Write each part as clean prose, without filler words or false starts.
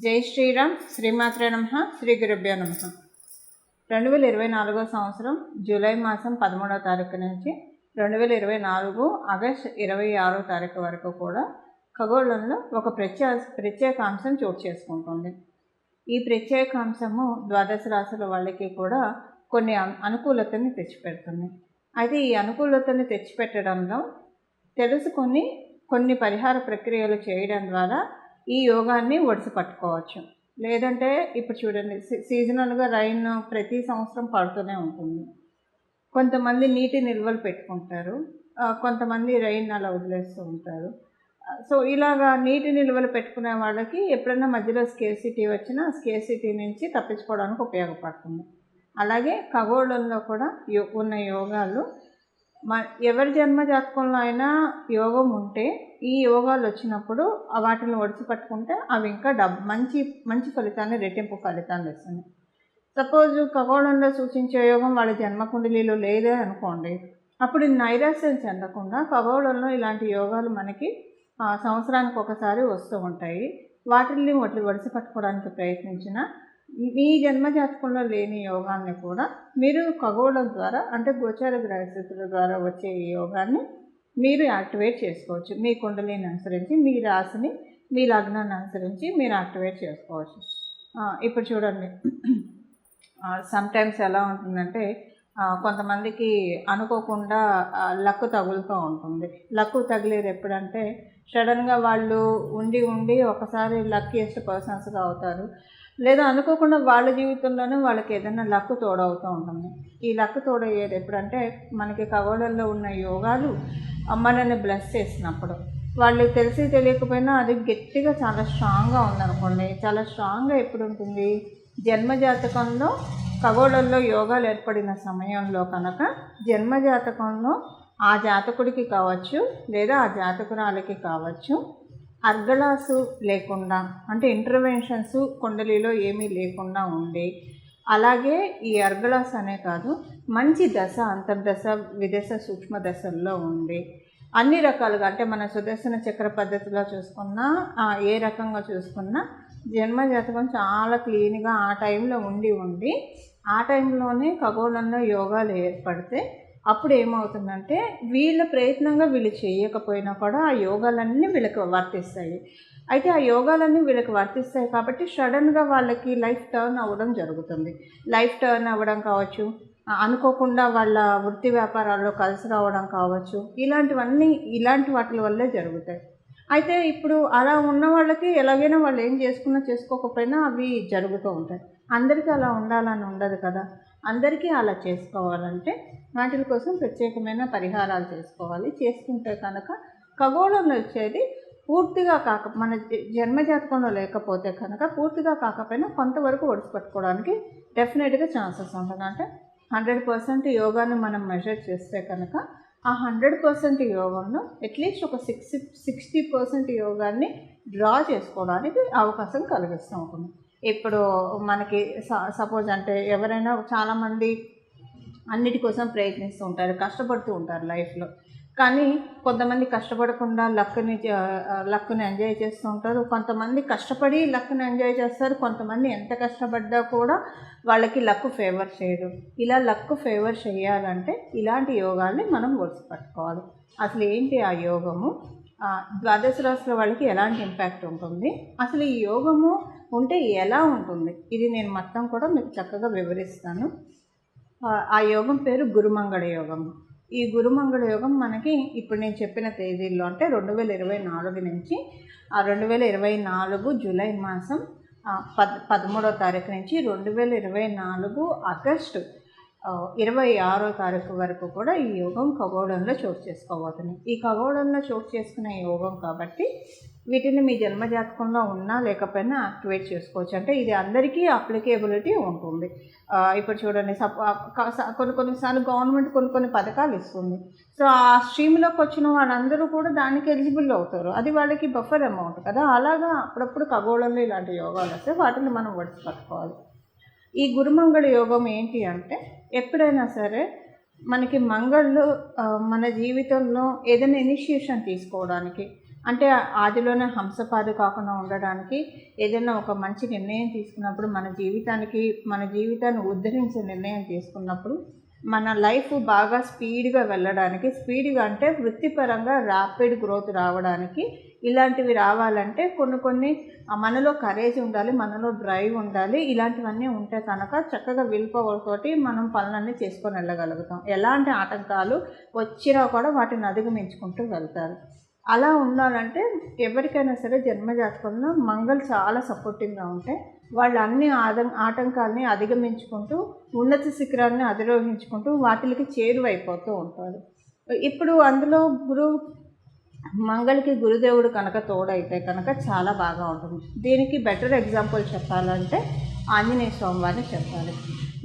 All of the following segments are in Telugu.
జై శ్రీరామ్. శ్రీమాత్రే నమః. శ్రీ గురుభ్యో నమః. 2024 సంవత్సరం జూలై మాసం 13వ తారీఖు నుంచి 2024 ఆగస్టు 26వ తారీఖు వరకు కూడా ఖగోళంలో ఒక ప్రత్యేకాంశం చోటు చేసుకుంటుంది. ఈ ప్రత్యేకాంశము ద్వాదశ రాశుల వాళ్ళకి కూడా కొన్ని అనుకూలతని తెచ్చిపెడుతుంది. అయితే ఈ అనుకూలతని తెచ్చిపెట్టడంలో తెలుసుకొని కొన్ని పరిహార ప్రక్రియలు చేయడం ద్వారా ఈ యోగాన్ని ఒడిసి పట్టుకోవచ్చు. లేదంటే ఇప్పుడు చూడండి, సీజనల్గా రైన్ ప్రతి సంవత్సరం పడుతూనే ఉంటుంది. కొంతమంది నీటి నిల్వలు పెట్టుకుంటారు, కొంతమంది రైన్ అలా వదిలేస్తూ ఉంటారు. సో ఇలాగా నీటి నిల్వలు పెట్టుకునే వాళ్ళకి ఎప్పుడైనా మధ్యలో స్కేర్సిటీ వచ్చినా స్కేర్సిటీ నుంచి తప్పించుకోవడానికి ఉపయోగపడుతుంది. అలాగే ఖగోళంలో కూడా ఉన్న యోగాలు ఎవరి జన్మ జాతకంలో అయినా యోగం ఉంటే ఈ యోగాలు వచ్చినప్పుడు వాటిని ఒడిసి పట్టుకుంటే అవి ఇంకా మంచి ఫలితాన్ని, రెట్టింపు ఫలితాన్ని ఇస్తుంది. సపోజ్ ఖగోళంలో సూచించే యోగం వాళ్ళ జన్మకుండలిలో లేదే అనుకోండి, అప్పుడు నైరాశ్యం చెందకుండా ఖగోళంలో ఇలాంటి యోగాలు మనకి సంవత్సరానికి ఒకసారి వస్తూ ఉంటాయి. వాటిని ఒడిసి పట్టుకోవడానికి ప్రయత్నించిన మీ జన్మజాతకంలో లేని యోగాన్ని కూడా మీరు ఖగోళం ద్వారా, అంటే గోచార గ్రహస్థితుల ద్వారా వచ్చే ఈ యోగాన్ని మీరు యాక్టివేట్ చేసుకోవచ్చు. మీ కుండలిని అనుసరించి, మీ రాశిని, మీ లగ్నాన్ని అనుసరించి మీరు యాక్టివేట్ చేసుకోవచ్చు. ఇప్పుడు చూడండి, సమ్టైమ్స్ ఎలా ఉంటుందంటే కొంతమందికి అనుకోకుండా లక్ తగులుతూ ఉంటుంది. లక్ తగిలేది ఎప్పుడంటే సడన్గా వాళ్ళు ఉండి ఒకసారి లక్కీయెస్ట్ పర్సన్స్గా అవుతారు. లేదా అనుకోకుండా వాళ్ళ జీవితంలోనే వాళ్ళకి ఏదైనా లక్ తోడవుతూ ఉంటుంది. ఈ లక్ తోడయ్యేది ఎప్పుడంటే మనకి ఖగోళంలో ఉన్న యోగాలు మనల్ని బ్లెస్ చేసినప్పుడు. వాళ్ళు తెలిసి తెలియకపోయినా అది గట్టిగా చాలా స్ట్రాంగ్గా ఉందనుకోండి. చాలా స్ట్రాంగ్గా ఎప్పుడు ఉంటుంది, జన్మజాతకంలో ఖగోళంలో యోగాలు ఏర్పడిన సమయంలో కనుక జన్మజాతకంలో ఆ జాతకుడికి కావచ్చు లేదా ఆ జాతకురాలకి కావచ్చు అర్గళాసు లేకుండా, అంటే ఇంటర్వెన్షన్స్ కుండలిలో ఏమీ లేకుండా ఉండి, అలాగే ఈ అర్గళాస్ అనే కాదు మంచి దశ, అంతర్దశ, విదశ, సూక్ష్మ దశల్లో ఉండి అన్ని రకాలుగా, అంటే మన సుదర్శన చక్ర పద్ధతిలో చూసుకున్నా ఏ రకంగా చూసుకున్నా జన్మజాతకం చాలా క్లీన్గా ఆ టైంలో ఉండి ఆ టైంలోనే ఖగోళంలో యోగాలు ఏర్పడితే అప్పుడు ఏమవుతుందంటే వీళ్ళ ప్రయత్నంగా వీళ్ళు చేయకపోయినా కూడా ఆ యోగాలన్నీ వీళ్ళకి వర్తిస్తాయి. అయితే ఆ యోగాలన్నీ వీళ్ళకి వర్తిస్తాయి కాబట్టి సడన్గా వాళ్ళకి లైఫ్ టర్న్ అవ్వడం జరుగుతుంది. లైఫ్ టర్న్ అవ్వడం కావచ్చు, అనుకోకుండా వాళ్ళ వృత్తి వ్యాపారాల్లో కలిసి రావడం కావచ్చు, ఇలాంటి వాటి వల్లే జరుగుతాయి. అయితే ఇప్పుడు అలా ఉన్న వాళ్ళకి ఎలాగైనా వాళ్ళు ఏం చేసుకోకపోయినా అవి జరుగుతూ ఉంటాయి. అందరికీ అలా ఉండాలని ఉండదు కదా. అందరికీ అలా చేసుకోవాలంటే వాటి కోసం ప్రత్యేకమైన పరిహారాలు చేసుకోవాలి. చేసుకుంటే కనుక ఖగోళంలో వచ్చేది పూర్తిగా మన జన్మజాతకంలో లేకపోతే కనుక పూర్తిగా కాకపోయినా కొంతవరకు ఒడిసిపట్టుకోవడానికి డెఫినెట్గా ఛాన్సెస్ ఉంటుంది. అంటే 100% యోగాన్ని మనం మెజర్ చేస్తే కనుక ఆ 100% యోగంలో అట్లీస్ట్ ఒక 60% యోగాన్ని డ్రా చేసుకోవడానికి అవకాశం కలిగిస్తూ ఉంటుంది. ఇప్పుడు మనకి సపోజ్ అంటే ఎవరైనా చాలామంది అన్నిటి కోసం ప్రయత్నిస్తూ ఉంటారు, కష్టపడుతూ ఉంటారు లైఫ్లో. కానీ కొంతమంది కష్టపడకుండా లక్ని ఎంజాయ్ చేస్తూ ఉంటారు. కొంతమంది కష్టపడి లక్ని ఎంజాయ్ చేస్తారు. కొంతమంది ఎంత కష్టపడ్డా కూడా వాళ్ళకి లక్ ఫేవర్ చేయదు. ఇలా లక్ ఫేవర్ చేయాలంటే ఇలాంటి యోగాల్ని మనం ఒడిసిపట్టుకోవాలి. అసలు ఏంటి ఆ యోగము, ద్వాదశ రాశుల వాళ్ళకి ఎలాంటి ఇంపాక్ట్ ఉంటుంది, అసలు ఈ యోగము ఉంటే ఎలా ఉంటుంది, ఇది నేను మొత్తం కూడా మీకు చక్కగా వివరిస్తాను. ఆ యోగం పేరు గురుమంగళ యోగం. ఈ గురుమంగళ యోగం మనకి ఇప్పుడు నేను చెప్పిన తేదీల్లో, అంటే 2024 నుంచి 2024 జూలై మాసం 13వ తారీఖు నుంచి 2024 ఆగస్టు 26వ తారీఖు వరకు కూడా ఈ యోగం ఖగోళంలో చోటు చేసుకోబోతుంది. ఈ ఖగోళంలో చోటు చేసుకునే యోగం కాబట్టి వీటిని మీ జన్మజాతకంలో ఉన్నా లేకపోయినా యాక్టివేట్ చేసుకోవచ్చు. అంటే ఇది అందరికీ అప్లికేబిలిటీ ఉంటుంది. ఇప్పుడు చూడండి, కొన్నిసార్లు గవర్నమెంట్ కొన్ని పథకాలు ఇస్తుంది. సో ఆ స్ట్రీమ్లోకి వచ్చిన వాళ్ళందరూ కూడా దానికి ఎలిజిబుల్ అవుతారు. అది వాళ్ళకి బఫర్ అమౌంట్ కదా. అలాగా అప్పుడప్పుడు ఖగోళంలో ఇలాంటి యోగాలు వస్తే వాటిని మనం ఒడిసి పట్టుకోవాలి. ఈ గురుమంగళ యోగం ఏంటి అంటే, ఎప్పుడైనా సరే మనకి మంగళ్ళు మన జీవితంలో ఏదైనా ఇనిషియేషన్ తీసుకోవడానికి, అంటే ఆదిలోనే హంసపాదు కాకుండా ఉండడానికి ఏదైనా ఒక మంచి నిర్ణయం తీసుకున్నప్పుడు, మన జీవితాన్ని ఉద్ధరించే నిర్ణయం తీసుకున్నప్పుడు, మన లైఫ్ బాగా స్పీడ్గా వెళ్ళడానికి, స్పీడ్గా అంటే వృత్తిపరంగా ర్యాపిడ్ గ్రోత్ రావడానికి, ఇలాంటివి రావాలంటే కొన్ని మనలో కరేజ్ ఉండాలి, మనలో డ్రైవ్ ఉండాలి. ఇలాంటివన్నీ ఉంటే కనుక చక్కగా విల్ పవర్ తోటి మనం పనులన్నీ చేసుకొని వెళ్ళగలుగుతాం. ఎలాంటి ఆటంకాలు వచ్చినా కూడా వాటిని అధిగమించుకుంటూ వెళ్తారు. అలా ఉండాలంటే ఎవరికైనా సరే జన్మజాతకంలో మంగళ చాలా సపోర్టింగ్గా ఉంటే వాళ్ళు అన్ని ఆటంకాలని అధిగమించుకుంటూ ఉన్నత శిఖరాన్ని అధిరోహించుకుంటూ వాటికి చేరువైపోతూ ఉంటారు. ఇప్పుడు అందులో మంగళకి గురుదేవుడు కనుక తోడైతే కనుక చాలా బాగా ఉంటుంది. దీనికి బెటర్ ఎగ్జాంపుల్ చెప్పాలంటే ఆంజనేయ స్వామి వారిని చెప్పాలి.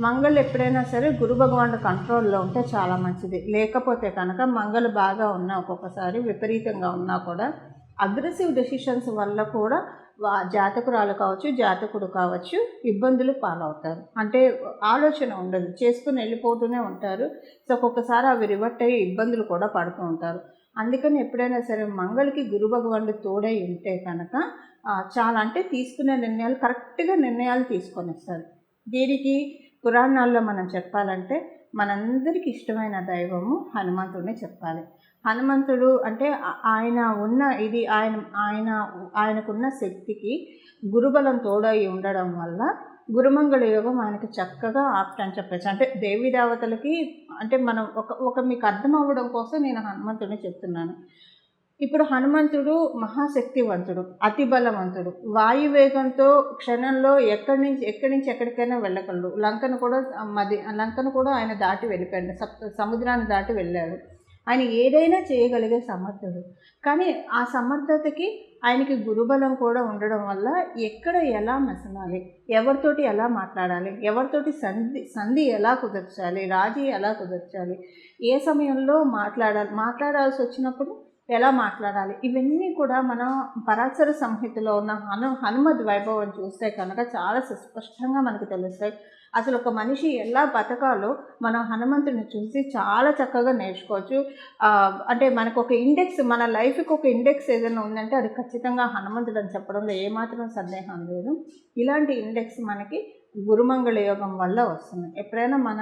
మంగళ ఎప్పుడైనా సరే గురు భగవానుడు కంట్రోల్లో ఉంటే చాలా మంచిది. లేకపోతే కనుక మంగళ బాగా ఉన్నా, ఒక్కొక్కసారి విపరీతంగా ఉన్నా కూడా అగ్రెసివ్ డెసిషన్స్ వల్ల కూడా జాతకురాలు కావచ్చు, జాతకుడు కావచ్చు ఇబ్బందులు పాలవుతారు. అంటే ఆలోచన ఉండదు, చేసుకుని వెళ్ళిపోతూనే ఉంటారు. సో ఒక్కొక్కసారి అవి రివర్ట్ అయ్యి ఇబ్బందులు కూడా పడుతూ ఉంటారు. అందుకని ఎప్పుడైనా సరే మంగళకి గురు భగవానుడు తోడై ఉంటే కనుక చాలా అంటే తీసుకునే నిర్ణయాలు కరెక్ట్గా నిర్ణయాలు తీసుకొనిస్తారు. దీనికి పురాణాల్లో మనం చెప్పాలంటే మనందరికీ ఇష్టమైన దైవము హనుమంతుడిని చెప్పాలి. హనుమంతుడు అంటే ఆయనకున్న శక్తికి గురుబలం తోడై ఉండడం వల్ల గురుమంగళ యోగం ఆయనకి చక్కగా ఆప్ట్ చెప్పచ్చు. అంటే దేవీ దేవతలకి అంటే మనం ఒక మీకు అర్థం అవ్వడం కోసం నేను హనుమంతుడిని చెప్తున్నాను. ఇప్పుడు హనుమంతుడు మహాశక్తివంతుడు, అతి బలవంతుడు, వాయువేగంతో క్షణంలో ఎక్కడి నుంచి ఎక్కడికైనా వెళ్ళగలడు. లంకను కూడా ఆయన దాటి వెళ్ళిపోయాడు, సముద్రాన్ని దాటి వెళ్ళాడు. ఆయన ఏదైనా చేయగలిగే సమర్థుడు. కానీ ఆ సమర్థతకి ఆయనకి గురుబలం కూడా ఉండడం వల్ల ఎక్కడ ఎలా మెసలాలి, ఎవరితోటి ఎలా మాట్లాడాలి, ఎవరితోటి సంధి ఎలా కుదర్చాలి, రాజీ ఎలా కుదర్చాలి, ఏ సమయంలో మాట్లాడాల్సి వచ్చినప్పుడు ఎలా మాట్లాడాలి, ఇవన్నీ కూడా మనం పరాశర సంహితలో ఉన్న హనుమద్ వైభవం చూస్తే కనుక చాలా సుస్పష్టంగా మనకు తెలుస్తాయి. అసలు ఒక మనిషి ఎలా బతకాలో మనం హనుమంతుడిని చూసి చాలా చక్కగా నేర్చుకోవచ్చు. అంటే మనకు ఒక ఇండెక్స్, మన లైఫ్కి ఒక ఇండెక్స్ ఏదైనా ఉందంటే అది ఖచ్చితంగా హనుమంతుడు అని చెప్పడంలో ఏమాత్రం సందేహం లేదు. ఇలాంటి ఇండెక్స్ మనకి గురుమంగళ యోగం వల్ల వస్తుంది. ఎప్పుడైనా మన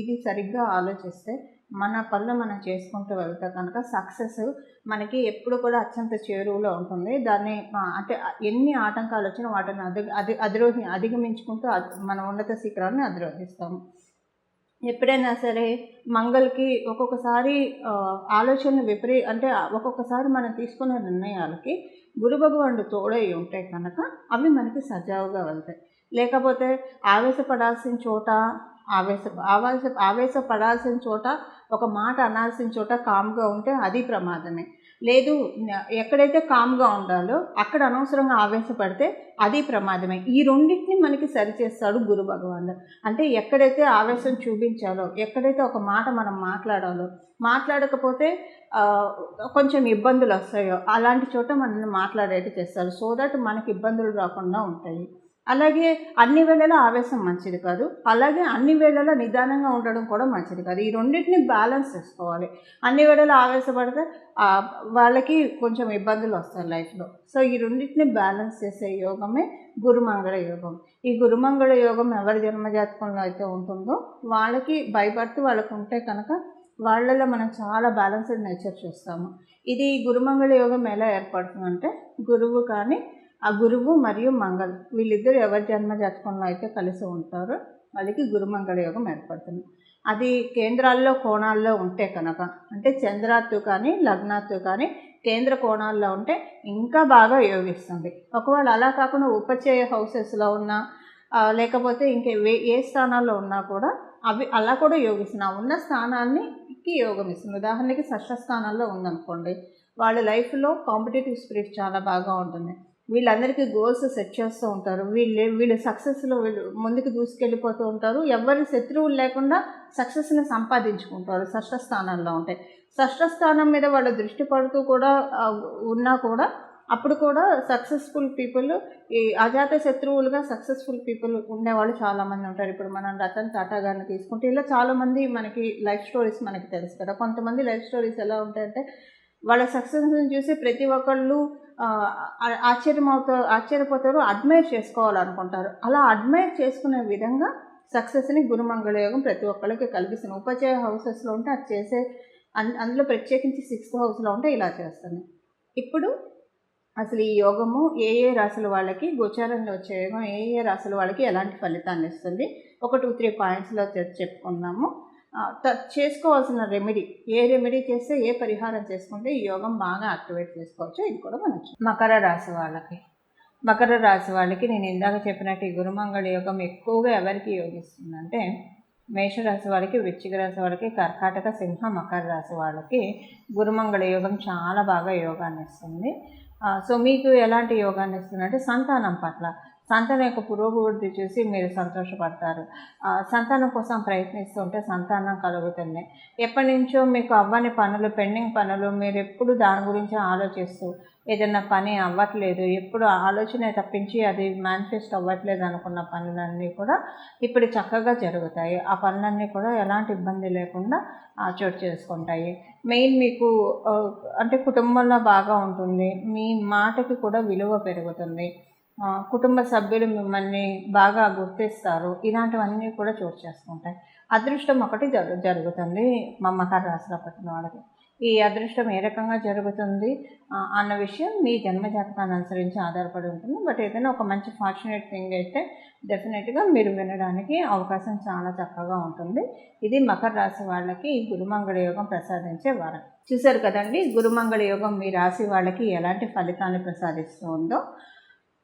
ఇది సరిగ్గా ఆలోచిస్తే మన పనులు మనం చేసుకుంటూ వెళ్తే కనుక సక్సెస్ మనకి ఎప్పుడు కూడా అత్యంత చేరువలో ఉంటుంది. దాన్ని అంటే ఎన్ని ఆటంకాలు వచ్చినా వాటిని అధిగమించుకుంటూ మన ఉన్నత శిఖరాన్ని అధిరోహిస్తాము. ఎప్పుడైనా సరే మంగళకి ఒక్కొక్కసారి ఆలోచనలు అంటే ఒక్కొక్కసారి మనం తీసుకున్న నిర్ణయాలకి గురు భగవానుడు తోడై ఉంటే కనుక అవి మనకి సజావుగా వెళ్తాయి. లేకపోతే ఆవేశపడాల్సిన చోట ఒక మాట అనాల్సిన చోట కామ్గా ఉంటే అది ప్రమాదమే. లేదు, ఎక్కడైతే కామ్గా ఉండాలో అక్కడ అనవసరంగా ఆవేశపడితే అది ప్రమాదమే. ఈ రెండింటిని మనకి సరిచేస్తాడు గురు భగవానుడు. అంటే ఎక్కడైతే ఆవేశం చూపించాలో, ఎక్కడైతే ఒక మాట మనం మాట్లాడకపోతే కొంచెం ఇబ్బందులు వస్తాయో అలాంటి చోట మనల్ని మాట్లాడేట్టు చేస్తారు. సో దట్ మనకి ఇబ్బందులు రాకుండా ఉంటాయి. అలాగే అన్ని వేళలా ఆవేశం మంచిది కాదు, అలాగే అన్ని వేళలా నిదానంగా ఉండడం కూడా మంచిది కాదు. ఈ రెండింటిని బ్యాలెన్స్ చేసుకోవాలి. అన్ని వేళలా ఆవేశపడితే వాళ్ళకి కొంచెం ఇబ్బందులు వస్తాయి లైఫ్లో. సో ఈ రెండింటిని బ్యాలెన్స్ చేసే యోగమే గురుమంగళ యోగం. ఈ గురుమంగళ యోగం ఎవరి జన్మజాతకంలో అయితే ఉంటుందో వాళ్ళకి బర్త్ వాళ్ళకు ఉంటే కనుక వాళ్ళలో మనం చాలా బ్యాలెన్స్డ్ నేచర్ చూస్తాము. ఇది గురుమంగళ యోగం ఎలా ఏర్పడుతుందంటే ఆ గురువు మరియు మంగళ వీళ్ళిద్దరు ఎవరి జన్మజాతకంలో అయితే కలిసి ఉంటారో వాళ్ళకి గురుమంగళ యోగం ఏర్పడుతుంది. అది కేంద్రాల్లో కోణాల్లో ఉంటే కనుక, అంటే చంద్రాత్తు కానీ లగ్నాత్తు కానీ కేంద్ర కోణాల్లో ఉంటే ఇంకా బాగా యోగిస్తుంది. ఒకవేళ అలా కాకుండా ఉపచయ హౌసెస్లో ఉన్నా లేకపోతే ఏ స్థానాల్లో ఉన్నా కూడా అవి అలా కూడా యోగిస్తుంది. ఉన్న స్థానానికి యోగం ఇస్తుంది. ఉదాహరణకి షష్ఠ స్థానాల్లో ఉందనుకోండి, వాళ్ళ లైఫ్లో కాంపిటేటివ్ స్పిరిట్ చాలా బాగా ఉంటుంది. వీళ్ళందరికీ గోల్స్ సెట్ చేస్తూ ఉంటారు. వీళ్ళు సక్సెస్లో ముందుకు దూసుకెళ్ళిపోతూ ఉంటారు. ఎవరి శత్రువులు లేకుండా సక్సెస్ని సంపాదించుకుంటారు షష్ఠ స్థానాల్లో ఉంటాయి. షష్ఠ స్థానం మీద వాళ్ళ దృష్టి పడుతూ కూడా ఉన్నా కూడా అప్పుడు కూడా సక్సెస్ఫుల్ పీపుల్, ఈ అజాత శత్రువులుగా సక్సెస్ఫుల్ పీపుల్ ఉండేవాళ్ళు చాలామంది ఉంటారు. ఇప్పుడు మనం రతన్ టాటా గారిని తీసుకుంటే ఇలా చాలామంది మనకి లైఫ్ స్టోరీస్ మనకి తెలుసు కదా. కొంతమంది లైఫ్ స్టోరీస్ ఎలా ఉంటాయంటే వాళ్ళ సక్సెస్ని చూసి ప్రతి ఒక్కళ్ళు ఆశ్చర్యపోతారు, అడ్మైర్ చేసుకోవాలనుకుంటారు. అలా అడ్మైర్ చేసుకునే విధంగా సక్సెస్ని గురుమంగళ యోగం ప్రతి ఒక్కళ్ళకి కలిగిస్తుంది. ఉపచయ హౌసెస్లో ఉంటే అది చేసే అందులో ప్రత్యేకించి 6th హౌస్లో ఉంటే ఇలా చేస్తుంది. ఇప్పుడు అసలు ఈ యోగము ఏ రాశుల వాళ్ళకి, గోచారంలో వచ్చే యోగం ఏ రాశుల వాళ్ళకి ఎలాంటి ఫలితాన్ని ఇస్తుంది, ఒక 2-3 పాయింట్స్లో చెప్పుకుందాము. చేసుకోవాల్సిన రెమెడీ, ఏ రెమెడీ చేస్తే, ఏ పరిహారం చేసుకుంటే ఈ యోగం బాగా యాక్టివేట్ చేసుకోవచ్చు, ఇది కూడా మనం మకర రాశి వాళ్ళకి నేను ఇందాక చెప్పినట్టు ఈ గురుమంగళ యోగం ఎక్కువగా ఎవరికి యోగిస్తుందంటే మేషరాశి వాళ్ళకి, వృశ్చిక రాశి వాళ్ళకి, కర్కాటక, సింహ, మకర రాశి వాళ్ళకి గురుమంగళ యోగం చాలా బాగా యోగాన్ని ఇస్తుంది. సో మీకు ఎలాంటి యోగాన్ని ఇస్తుంది అంటే సంతానం పట్ల, సంతానం యొక్క పురోభివృద్ధి చూసి మీరు సంతోషపడతారు. సంతానం కోసం ప్రయత్నిస్తుంటే సంతానం కలుగుతుంది. ఎప్పటి నుంచో మీకు అవ్వని పనులు, పెండింగ్ పనులు, మీరు ఎప్పుడు దాని గురించి ఆలోచిస్తూ ఏదైనా పని అవ్వట్లేదు, ఎప్పుడు ఆలోచన తప్పించి అది మేనిఫెస్ట్ అవ్వట్లేదు అనుకున్న పనులన్నీ కూడా ఇప్పుడు చక్కగా జరుగుతాయి. ఆ పనులన్నీ కూడా ఎలాంటి ఇబ్బంది లేకుండా చోటు చేసుకుంటాయి. మెయిన్ మీకు అంటే కుటుంబంలో బాగా ఉంటుంది, మీ మాటకి కూడా విలువ పెరుగుతుంది, కుటుంబ సభ్యులు మిమ్మల్ని బాగా గుర్తిస్తారు. ఇలాంటివన్నీ కూడా చోటు చేసుకుంటాయి. అదృష్టం ఒకటి జరుగుతుంది మా మకర రాశిలో పుట్టిన వాళ్ళకి. ఈ అదృష్టం ఏ రకంగా జరుగుతుంది అన్న విషయం మీ జన్మజాతకాన్ని అనుసరించి ఆధారపడి ఉంటుంది. బట్ ఏదైనా ఒక మంచి ఫార్చునేట్ థింగ్ అయితే డెఫినెట్గా మీరు వినడానికి అవకాశం చాలా చక్కగా ఉంటుంది. ఇది మకర రాశి వాళ్ళకి గురుమంగళ యోగం ప్రసాదించే వారం. చూశారు కదండి, గురుమంగళ యోగం మీ రాశి వాళ్ళకి ఎలాంటి ఫలితాన్ని ప్రసాదిస్తూ ఉందో.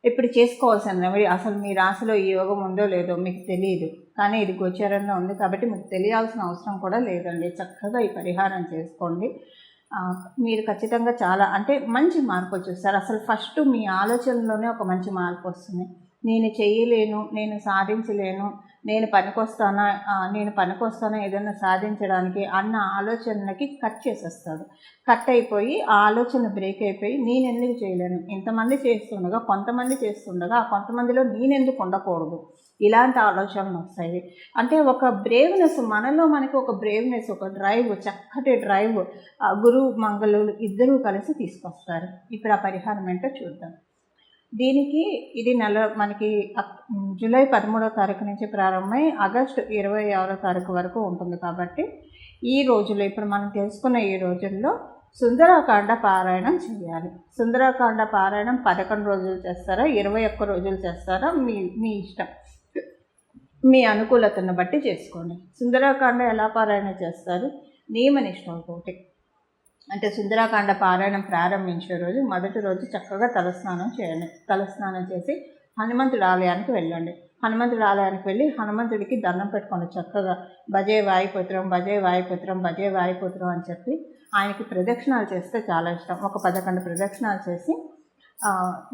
ఇప్పుడు చేసుకోవాల్సిన రెమెడీ, అసలు మీ రాశిలో ఈ యోగం ఉందో లేదో మీకు తెలియదు, కానీ ఇది గోచారంలో ఉంది కాబట్టి మీకు తెలియాల్సిన అవసరం కూడా లేదండి. చక్కగా ఈ పరిహారం చేసుకోండి. మీరు ఖచ్చితంగా చాలా అంటే మంచి మార్పు చూస్తారు. అసలు ఫస్ట్ మీ ఆలోచనలోనే ఒక మంచి మార్పు వస్తుంది. నేను చేయలేను, నేను సాధించలేను, నేను పనికొస్తానా ఏదైనా సాధించడానికి అన్న ఆలోచనకి కట్ చేసేస్తాడు. కట్ అయిపోయి ఆ ఆలోచన బ్రేక్ అయిపోయి నేను ఎందుకు చేయలేను, ఇంతమంది చేస్తుండగా కొంతమంది చేస్తుండగా ఆ కొంతమందిలో నేనెందుకు ఉండకూడదు, ఇలాంటి ఆలోచనలు వస్తాయి. అంటే ఒక బ్రేవ్నెస్, మనకి ఒక బ్రేవ్నెస్, ఒక డ్రైవ్, చక్కటి డ్రైవ్ గురువు మంగళులు ఇద్దరూ కలిసి తీసుకొస్తారు. ఇప్పుడు ఆ పరిహారం ఏంటో చూద్దాం. దీనికి ఇది మనకి జూలై 13వ తారీఖు నుంచి ప్రారంభమై ఆగస్టు 26వ తారీఖు వరకు ఉంటుంది. కాబట్టి ఈ రోజుల్లో, ఇప్పుడు మనం తెలుసుకున్న ఈ రోజుల్లో సుందరకాండ పారాయణం చేయాలి. సుందరకాండ పారాయణం 11 రోజులు చేస్తారా, 21 రోజులు చేస్తారా, మీ ఇష్టం, మీ అనుకూలతను బట్టి చేసుకోండి. సుందరకాండ ఎలా పారాయణ చేస్తారు, నియమనిష్టంతోటి. అంటే సుందరకాండ పారాయణం ప్రారంభించే రోజు మొదటి రోజు చక్కగా తలస్నానం చేయండి. తలస్నానం చేసి హనుమంతుడి ఆలయానికి వెళ్ళండి. హనుమంతుడి ఆలయానికి వెళ్ళి హనుమంతుడికి దండం పెట్టుకోండి. చక్కగా భజే వాయుపుత్రం, భజే వాయుపుత్రం, భజే వాయుపుత్రం అని చెప్పి ఆయనకి ప్రదక్షిణాలు చేస్తే చాలా ఇష్టం. ఒక 11 ప్రదక్షిణాలు చేసి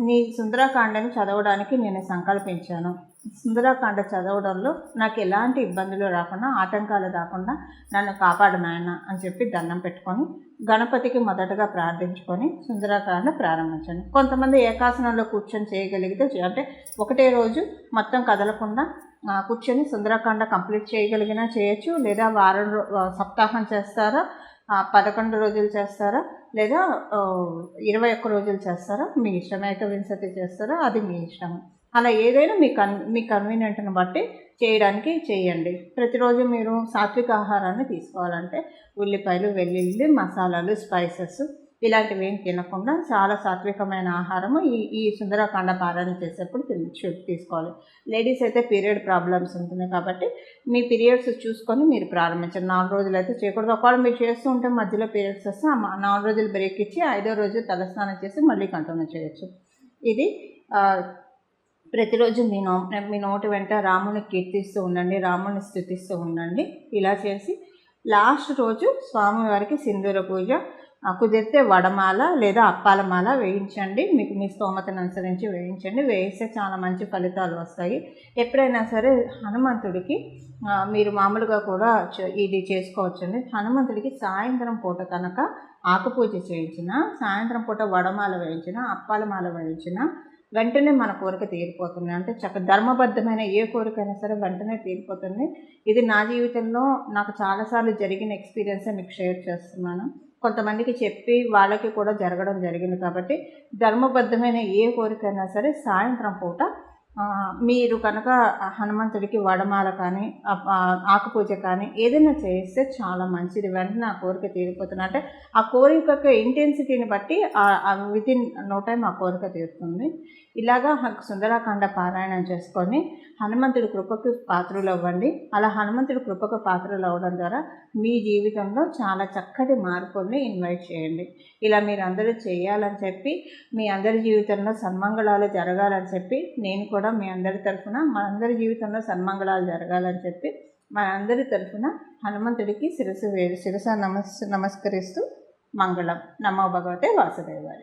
నీ సుందరకాండని చదవడానికి నేను సంకల్పించాను, సుందరకాండ చదవడంలో నాకు ఎలాంటి ఇబ్బందులు రాకుండా, ఆటంకాలు రాకుండా నన్ను కాపాడు నాయన అని చెప్పి దండం పెట్టుకొని గణపతికి మొదటగా ప్రార్థించుకొని సుందరకాండ ప్రారంభించండి. కొంతమంది ఏకాసనంలో కూర్చొని చేయగలిగితే, అంటే ఒకటే రోజు మొత్తం కదలకుండా కూర్చొని సుందరకాండ కంప్లీట్ చేయగలిగినా చేయొచ్చు, లేదా సప్తాహం చేస్తారా, 11 రోజులు చేస్తారా, లేదా 21 రోజులు చేస్తారా, మీ ఇష్టం. ఏకవింశతి చేస్తారా, అది మీ ఇష్టం. అలా ఏదైనా మీ కన్వీనియంట్ని బట్టి చేయడానికి చేయండి. ప్రతిరోజు మీరు సాత్విక ఆహారాన్ని తీసుకోవాలంటే ఉల్లిపాయలు, వెల్లుల్లి, మసాలాలు, స్పైసెస్ ఇలాంటివి ఏం తినకుండా చాలా సాత్వికమైన ఆహారము ఈ సుందరకాండ పారాయణ చేసేప్పుడు తీసుకోవాలి. లేడీస్ అయితే పీరియడ్ ప్రాబ్లమ్స్ ఉంటుంది కాబట్టి మీ పీరియడ్స్ చూసుకొని మీరు ప్రారంభించండి. 4 రోజులు అయితే చేయకూడదు. ఒకవేళ మీరు చేస్తూ ఉంటే మధ్యలో పీరియడ్స్ వస్తే 4 రోజులు బ్రేక్ ఇచ్చి 5వ రోజు తలస్నానం చేసి మళ్ళీ కంటిన్యూ చేయొచ్చు. ఇది ప్రతిరోజు మీ నోటి వెంట రాముని కీర్తిస్తూ ఉండండి, రాముని స్తుతిస్తూ ఉండండి. ఇలా చేసి లాస్ట్ రోజు స్వామివారికి సింధూర పూజ, కుదిరితే వడమాల లేదా అప్పాలమాల వేయించండి. మీకు మీ స్తోమతను అనుసరించి వేయించండి. వేయిస్తే చాలా మంచి ఫలితాలు వస్తాయి. ఎప్పుడైనా సరే హనుమంతుడికి మీరు మామూలుగా కూడా ఇది చేసుకోవచ్చండి. హనుమంతుడికి సాయంత్రం పూట కనుక ఆకుపూజ చేయించిన, సాయంత్రం పూట వడమాల వేయించిన, అప్పాలమాల వేయించిన వెంటనే మన కోరిక తీరిపోతుంది. అంటే ధర్మబద్ధమైన ఏ కోరికైనా సరే వెంటనే తీరిపోతుంది. ఇది నా జీవితంలో నాకు చాలాసార్లు జరిగిన ఎక్స్పీరియన్సే మీకు షేర్ చేస్తున్నాను. కొంతమందికి చెప్పి వాళ్ళకి కూడా జరగడం జరిగింది. కాబట్టి ధర్మబద్ధమైన ఏ కోరికైనా సరే సాయంత్రం పూట మీరు కనుక హనుమంతుడికి వడమాల కానీ ఆకుపూజ కానీ ఏదైనా చేస్తే చాలా మంచిది. వెంటనే ఆ కోరిక తీరిపోతుంది. అంటే ఆ కోరిక ఇంటెన్సిటీని బట్టి వితిన్ నో టైం ఆ కోరిక తీరుతుంది. ఇలాగా సుందరాకాండ పారాయణం చేసుకొని హనుమంతుడి కృపకు పాత్రలు అవ్వండి. అలా హనుమంతుడి కృపకు పాత్రలు అవ్వడం ద్వారా మీ జీవితంలో చాలా చక్కటి మార్పుల్ని ఇన్వైట్ చేయండి. ఇలా మీరు అందరూ చేయాలని చెప్పి, మీ అందరి జీవితంలో సన్మంగళాలు జరగాలని చెప్పి, నేను కూడా మీ అందరి తరఫున మనందరి జీవితంలో సన్మంగళాలు జరగాలని చెప్పి మనందరి తరఫున హనుమంతుడికి శిరస నమస్కరిస్తూ మంగళం. నమో భగవతే వాసుదేవాయ.